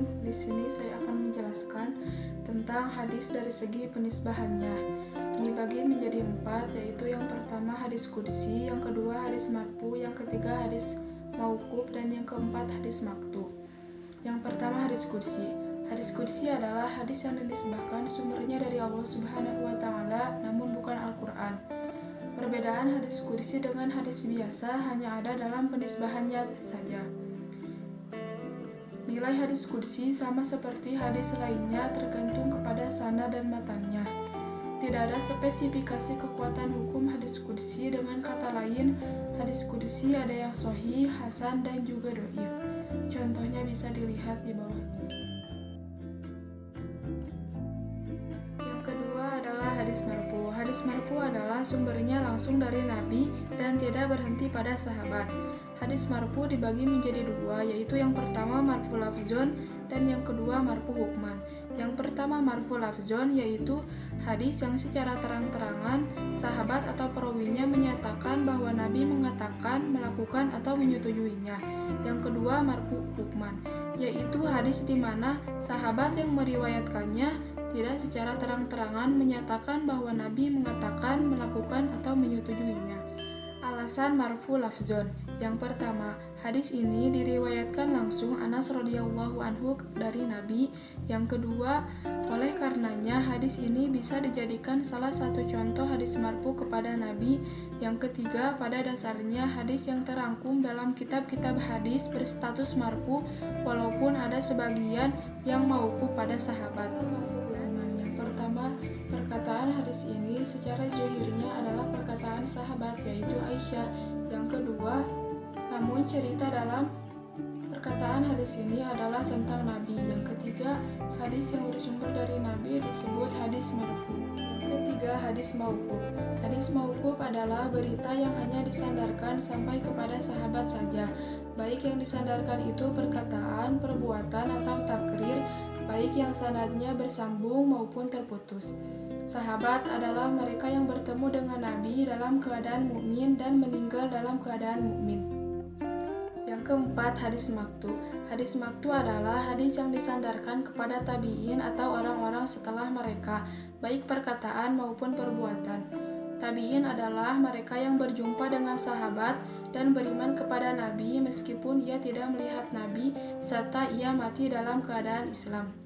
Bismillahirrahmanirrahim. Di sini saya akan menjelaskan tentang hadis dari segi penisbahannya. Ini bagi menjadi 4, yaitu yang pertama hadis qudsi, yang kedua hadis marfu, yang ketiga hadis mauquf, dan yang keempat hadis maqtu. Yang pertama hadis qudsi. Hadis qudsi adalah hadis yang dinisbahkan sumbernya dari Allah Subhanahu wa Ta'ala, namun bukan Al-Quran. Perbedaan hadis qudsi dengan hadis biasa hanya ada dalam penisbahannya saja. Nilai hadis qudsi sama seperti hadis lainnya tergantung kepada sanad dan matannya. Tidak ada spesifikasi kekuatan hukum hadis qudsi. Dengan kata lain, hadis qudsi ada yang sahih, hasan, dan juga dhaif. Contohnya bisa dilihat di bawah ini. Yang kedua adalah hadis marfu. Hadis marfu adalah sumbernya langsung dari Nabi dan tidak berhenti pada sahabat. Hadis marfu dibagi menjadi 2, yaitu yang pertama marfu lafzon dan yang kedua marfu hukman. Yang pertama marfu lafzon yaitu hadis yang secara terang-terangan sahabat atau perawinya menyatakan bahwa Nabi mengatakan, melakukan, atau menyetujuinya. Yang kedua marfu hukman, yaitu hadis di mana sahabat yang meriwayatkannya tidak secara terang-terangan menyatakan bahwa Nabi mengatakan, melakukan, atau menyetujuinya. Alasan marfu lafzon. Yang pertama, hadis ini diriwayatkan langsung Anas radhiyallahu anhu dari Nabi. Yang kedua, oleh karenanya hadis ini bisa dijadikan salah satu contoh hadis marfu kepada Nabi. Yang ketiga, pada dasarnya hadis yang terangkum dalam kitab-kitab hadis berstatus marfu walaupun ada sebagian yang mauquf pada sahabat. Perkataan hadis ini secara zahirnya adalah perkataan sahabat, yaitu Aisyah. Yang kedua, namun cerita dalam perkataan hadis ini adalah tentang Nabi. Yang ketiga, hadis yang bersumber dari Nabi disebut hadis marfu. Ketiga, hadis mauquf. Hadis mauquf adalah berita yang hanya disandarkan sampai kepada sahabat saja, baik yang disandarkan itu perkataan, perbuatan, atau takrir, baik yang sanadnya bersambung maupun terputus. Sahabat adalah mereka yang bertemu dengan Nabi dalam keadaan mukmin dan meninggal dalam keadaan mukmin. Yang keempat, hadis maqtu. Hadis maqtu adalah hadis yang disandarkan kepada tabi'in atau orang-orang setelah mereka, baik perkataan maupun perbuatan. Tabi'in adalah mereka yang berjumpa dengan sahabat dan beriman kepada Nabi meskipun ia tidak melihat Nabi serta ia mati dalam keadaan Islam.